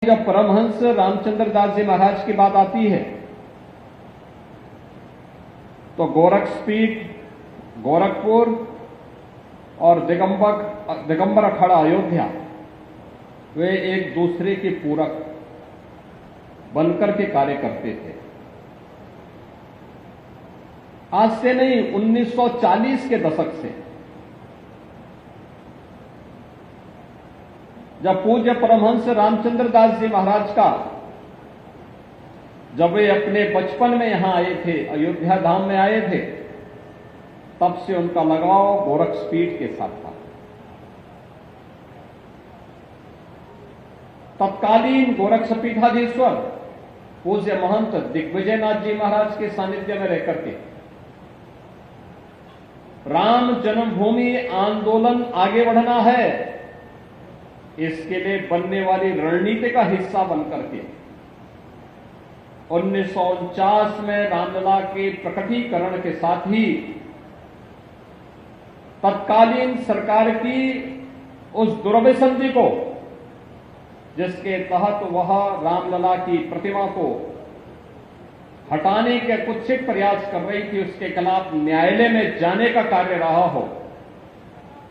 जब परमहंस रामचंद्र दास जी महाराज की बात आती है तो गोरक्षपीठ, गोरखपुर और दिगंबर अखाड़ा अयोध्या वे एक दूसरे के पूरक बनकर के कार्य करते थे। आज से नहीं, 1940 के दशक से जब पूज्य परमहंस रामचंद्र दास जी महाराज का जब वे अपने बचपन में यहां आए थे, अयोध्या धाम में आए थे, तब से उनका लगाव गोरक्षपीठ के साथ था। तत्कालीन गोरक्षपीठाधीश्वर पूज्य महंत दिग्विजयनाथ जी महाराज के सानिध्य में रहकर के राम जन्मभूमि आंदोलन आगे बढ़ना है, इसके लिए बनने वाली रणनीति का हिस्सा बनकर के 1949 में रामलला के प्रकटीकरण के साथ ही तत्कालीन सरकार की उस दुर्व्यसंधि को, जिसके तहत वह रामलला की प्रतिमा को हटाने के कुत्सित प्रयास कर रही थी, उसके खिलाफ न्यायालय में जाने का कार्य रहा हो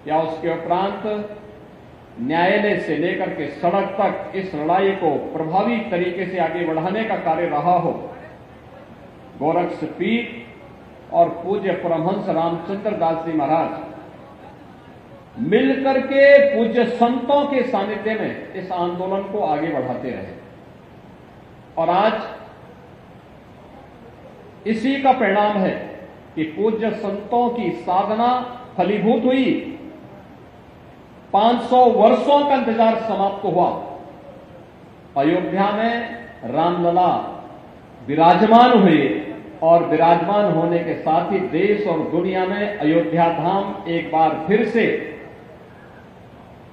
या उसके उपरांत न्यायालय से लेकर के सड़क तक इस लड़ाई को प्रभावी तरीके से आगे बढ़ाने का कार्य रहा हो, गोरक्षपीठ और पूज्य परमहंस रामचंद्र दास जी महाराज मिलकर के पूज्य संतों के सानिध्य में इस आंदोलन को आगे बढ़ाते रहे। और आज इसी का परिणाम है कि पूज्य संतों की साधना फलीभूत हुई। 500 वर्षों का इंतजार समाप्त हुआ। अयोध्या में रामलला विराजमान हुए और विराजमान होने के साथ ही देश और दुनिया में अयोध्या धाम एक बार फिर से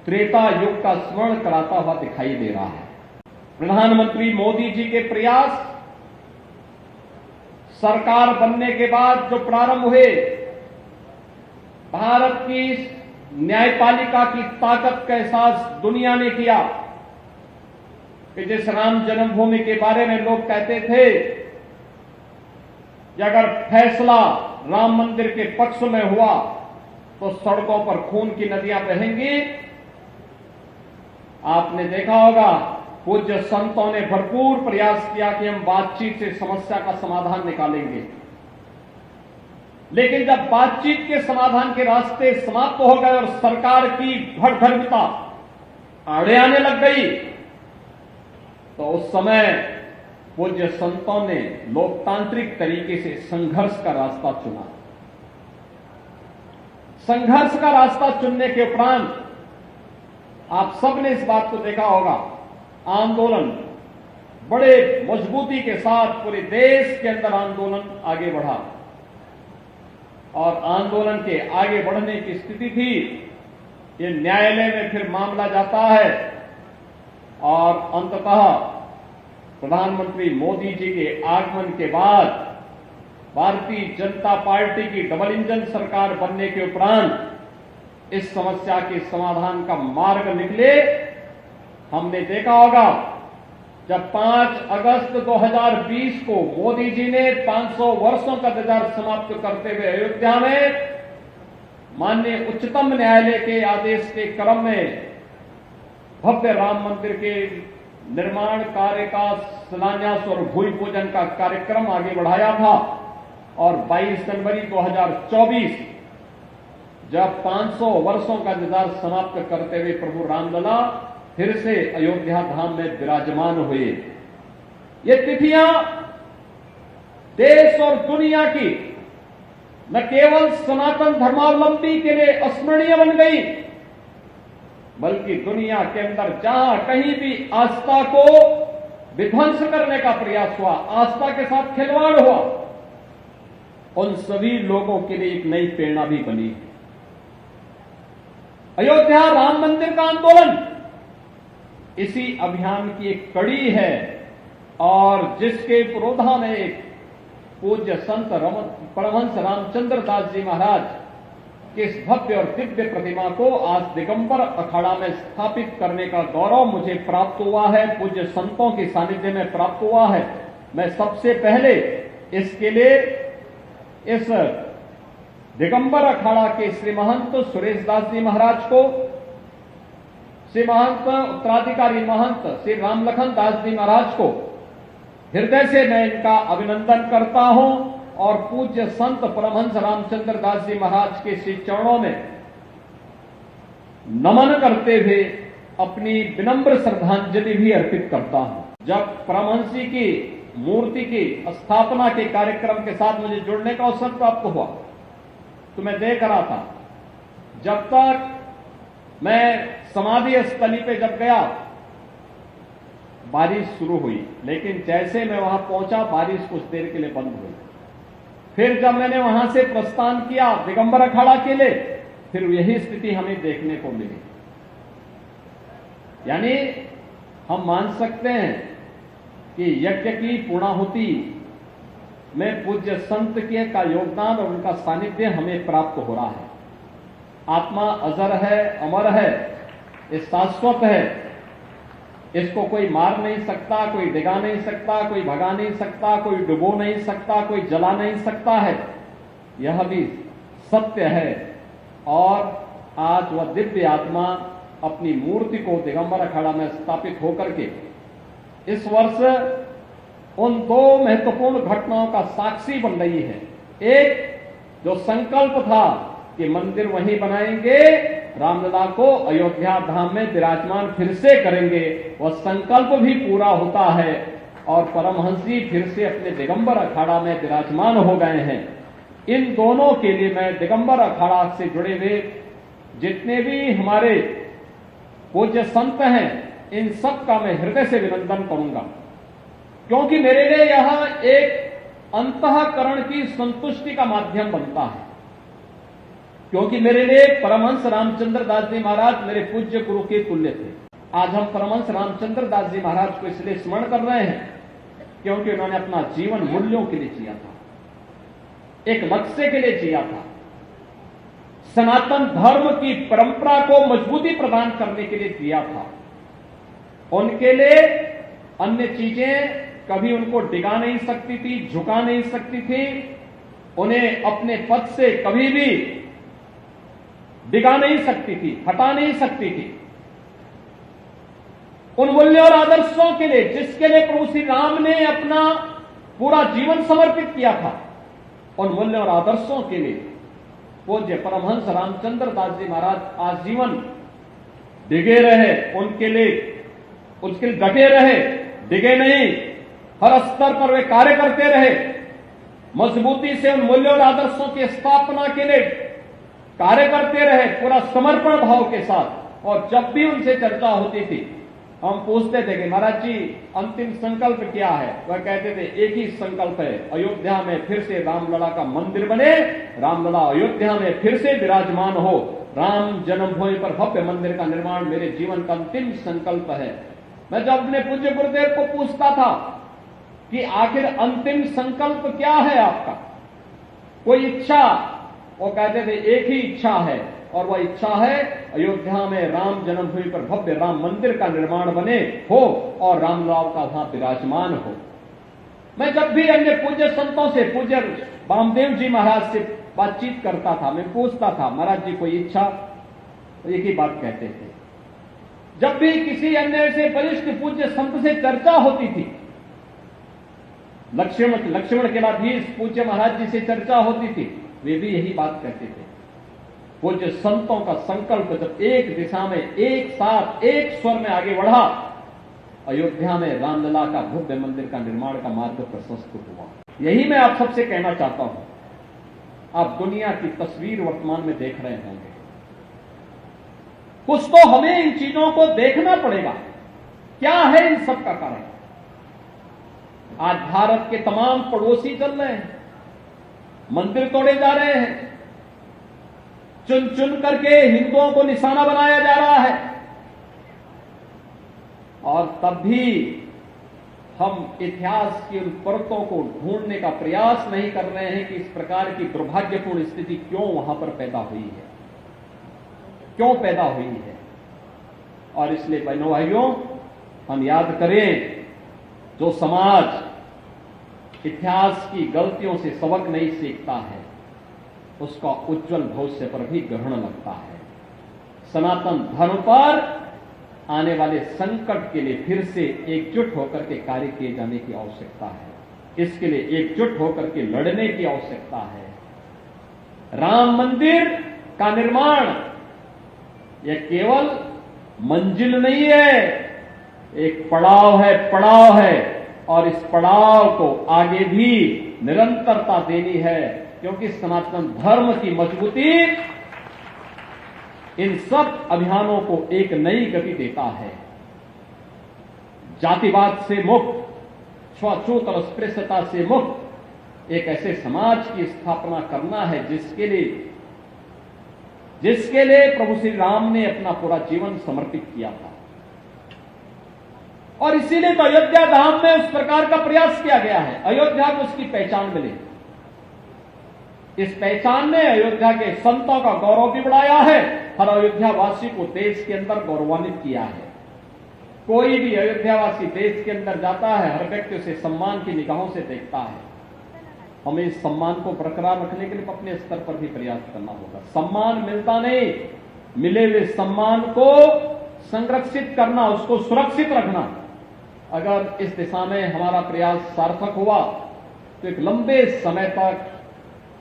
त्रेता युग का स्मरण कराता हुआ दिखाई दे रहा है। प्रधानमंत्री मोदी जी के प्रयास सरकार बनने के बाद जो प्रारंभ हुए, भारत की न्यायपालिका की ताकत का एहसास दुनिया ने किया कि जिस राम जन्मभूमि के बारे में लोग कहते थे कि अगर फैसला राम मंदिर के पक्ष में हुआ तो सड़कों पर खून की नदियां बहेंगी, आपने देखा होगा पूज्य संतों ने भरपूर प्रयास किया कि हम बातचीत से समस्या का समाधान निकालेंगे। लेकिन जब बातचीत के समाधान के रास्ते समाप्त हो गए और सरकार की भड़धर्मिता आड़े आने लग गई, तो उस समय पूज्य संतों ने लोकतांत्रिक तरीके से संघर्ष का रास्ता चुना। संघर्ष का रास्ता चुनने के उपरांत आप सबने इस बात को देखा होगा, आंदोलन बड़े मजबूती के साथ पूरे देश के अंदर आंदोलन आगे बढ़ा और आंदोलन के आगे बढ़ने की स्थिति थी। ये न्यायालय में फिर मामला जाता है और अंततः प्रधानमंत्री मोदी जी के आगमन के बाद भारतीय जनता पार्टी की डबल इंजन सरकार बनने के उपरांत इस समस्या के समाधान का मार्ग निकले। हमने देखा होगा जब 5 अगस्त 2020 को मोदी जी ने 500 वर्षों का इंतजार समाप्त करते हुए अयोध्या में माननीय उच्चतम न्यायालय के आदेश के क्रम में भव्य राम मंदिर के निर्माण कार्य का शिलान्यास और भूमि पूजन का कार्यक्रम आगे बढ़ाया था और 22 जनवरी 2024 जब 500 वर्षों का इंतजार समाप्त करते हुए प्रभु रामलला फिर से अयोध्या धाम में विराजमान हुए। ये तिथियां देश और दुनिया की न केवल सनातन धर्मावलंबी के लिए अस्मरणीय बन गई, बल्कि दुनिया के अंदर जहां कहीं भी आस्था को विध्वंस करने का प्रयास हुआ, आस्था के साथ खिलवाड़ हुआ, उन सभी लोगों के लिए एक नई प्रेरणा भी बनी। अयोध्या राम मंदिर का आंदोलन इसी अभियान की एक कड़ी है और जिसके पुरोधा में पूज्य संत परमहंस रामचंद्र दास जी महाराज कि इस भव्य और दिव्य प्रतिमा को आज दिगंबर अखाड़ा में स्थापित करने का गौरव मुझे प्राप्त हुआ है, पूज्य संतों के सानिध्य में प्राप्त हुआ है। मैं सबसे पहले इसके लिए इस दिगंबर अखाड़ा के श्री महंत सुरेश दास जी महाराज को, श्री महंत उत्तराधिकारी महंत श्री रामलखन दास जी महाराज को हृदय से मैं इनका अभिनंदन करता हूं और पूज्य संत परमहंस रामचंद्र दास जी महाराज के श्री चरणों में नमन करते हुए अपनी विनम्र श्रद्धांजलि भी अर्पित करता हूं। जब परमहंस जी की मूर्ति की स्थापना के कार्यक्रम के साथ मुझे जुड़ने का अवसर प्राप्त हुआ तो मैं देख रहा था, जब तक मैं समाधि स्थली पे जब गया बारिश शुरू हुई, लेकिन जैसे मैं वहां पहुंचा बारिश कुछ देर के लिए बंद हुई। फिर जब मैंने वहां से प्रस्थान किया दिगंबर अखाड़ा के लिए, फिर यही स्थिति हमें देखने को मिली। यानी हम मान सकते हैं कि यज्ञ की पूर्णाहुति में पूज्य संत के का योगदान और उनका सानिध्य हमें प्राप्त हो रहा है। आत्मा अजर है, अमर है, ये शाश्वत है, इसको कोई मार नहीं सकता, कोई डिगा नहीं सकता, कोई भगा नहीं सकता, कोई डुबो नहीं सकता, कोई जला नहीं सकता है। यह भी सत्य है। और आज वह दिव्य आत्मा अपनी मूर्ति को दिगंबर अखाड़ा में स्थापित होकर के इस वर्ष उन दो महत्वपूर्ण घटनाओं का साक्षी बन रही है। एक जो संकल्प था कि मंदिर वहीं बनाएंगे, रामलला को अयोध्या धाम में विराजमान फिर से करेंगे, वह संकल्प भी पूरा होता है और परमहंस जी फिर से अपने दिगंबर अखाड़ा में विराजमान हो गए हैं। इन दोनों के लिए मैं दिगंबर अखाड़ा से जुड़े हुए जितने भी हमारे पूज्य संत हैं, इन सब का मैं हृदय से अभिनंदन करूंगा, क्योंकि मेरे लिए यह एक अंतःकरण की संतुष्टि का माध्यम बनता है। क्योंकि मेरे लिए परमहंस रामचंद्र दास जी महाराज मेरे पूज्य गुरु के तुल्य थे। आज हम परमहंस रामचंद्र दास जी महाराज को इसलिए स्मरण कर रहे हैं क्योंकि उन्होंने अपना जीवन मूल्यों के लिए जिया था, एक लक्ष्य के लिए जिया था, सनातन धर्म की परंपरा को मजबूती प्रदान करने के लिए जिया था। उनके लिए अन्य चीजें कभी उनको डिगा नहीं सकती थी, झुका नहीं सकती थी, उन्हें अपने पद से कभी भी डिगा नहीं सकती थी, हटा नहीं सकती थी। उन मूल्यों और आदर्शों के लिए जिसके लिए प्रभु श्री राम ने अपना पूरा जीवन समर्पित किया था, उन मूल्यों और आदर्शों के लिए पूज्य परमहंस रामचंद्र दास जी महाराज आजीवन डिगे रहे, उनके लिए उसके लिए डटे रहे, डिगे नहीं, हर स्तर पर वे कार्य करते रहे, मजबूती से उन मूल्यों और आदर्शों की स्थापना के लिए कार्य करते रहे, पूरा समर्पण भाव के साथ। और जब भी उनसे चर्चा होती थी हम पूछते थे कि महाराज जी अंतिम संकल्प क्या है, वह कहते थे एक ही संकल्प है, अयोध्या में फिर से रामलला का मंदिर बने, रामलला अयोध्या में फिर से विराजमान हो, राम जन्मभूमि पर भव्य मंदिर का निर्माण मेरे जीवन का अंतिम संकल्प है। मैं जब अपने पूज्य गुरुदेव को पूछता था कि आखिर अंतिम संकल्प क्या है आपका, कोई इच्छा, वो कहते थे एक ही इच्छा है और वह इच्छा है अयोध्या में राम जन्मभूमि पर भव्य राम मंदिर का निर्माण बने हो और रामलला का वहां विराजमान हो। मैं जब भी अन्य पूज्य संतों से, पूज्य वामदेव जी महाराज से बातचीत करता था, मैं पूछता था महाराज जी कोई इच्छा, तो एक ही बात कहते थे। जब भी किसी अन्य से वरिष्ठ पूज्य संत से चर्चा होती थी, लक्ष्मण केलाधीश पूज्य महाराज जी से चर्चा होती थी, वे भी यही बात कहते थे। पूज्य संतों का संकल्प जब एक दिशा में, एक साथ, एक स्वर में आगे बढ़ा, अयोध्या में रामलला का भव्य मंदिर का निर्माण का मार्ग प्रशस्त हुआ। यही मैं आप सबसे कहना चाहता हूं। आप दुनिया की तस्वीर वर्तमान में देख रहे होंगे, कुछ तो हमें इन चीजों को देखना पड़ेगा, क्या है इन सब का कारण। आज भारत के तमाम पड़ोसी चल रहे हैं, मंदिर तोड़े जा रहे हैं, चुन चुन करके हिंदुओं को निशाना बनाया जा रहा है, और तब भी हम इतिहास की उन परतों को ढूंढने का प्रयास नहीं कर रहे हैं कि इस प्रकार की दुर्भाग्यपूर्ण स्थिति क्यों वहां पर पैदा हुई है, क्यों पैदा हुई है। और इसलिए बहनों भाइयों, हम याद करें, जो समाज इतिहास की गलतियों से सबक नहीं सीखता है उसका उज्जवल भविष्य पर भी ग्रहण लगता है। सनातन धर्म पर आने वाले संकट के लिए फिर से एकजुट होकर के कार्य किए जाने की आवश्यकता है। इसके लिए एकजुट होकर के लड़ने की आवश्यकता है। राम मंदिर का निर्माण यह केवल मंजिल नहीं है, एक पड़ाव है और इस पड़ाव को आगे भी निरंतरता देनी है, क्योंकि सनातन धर्म की मजबूती इन सब अभियानों को एक नई गति देता है। जातिवाद से मुक्त, छुआछूत और अस्पृश्यता से मुक्त एक ऐसे समाज की स्थापना करना है जिसके लिए प्रभु श्री राम ने अपना पूरा जीवन समर्पित किया था। और इसीलिए तो अयोध्या धाम में उस प्रकार का प्रयास किया गया है, अयोध्या को उसकी पहचान मिले। इस पहचान ने अयोध्या के संतों का गौरव भी बढ़ाया है, हर अयोध्यावासी को देश के अंदर गौरवान्वित किया है। कोई भी अयोध्यावासी देश के अंदर जाता है, हर व्यक्ति उसे सम्मान की निगाहों से देखता है। हमें इस सम्मान को बरकरार रखने के लिए अपने स्तर पर भी प्रयास करना होगा। सम्मान मिलता नहीं, मिले हुए सम्मान को संरक्षित करना, उसको सुरक्षित रखना। अगर इस दिशा में हमारा प्रयास सार्थक हुआ तो एक लंबे समय तक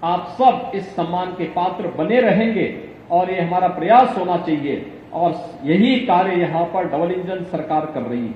आप सब इस सम्मान के पात्र बने रहेंगे और ये हमारा प्रयास होना चाहिए। और यही कार्य यहां पर डबल इंजन सरकार कर रही है।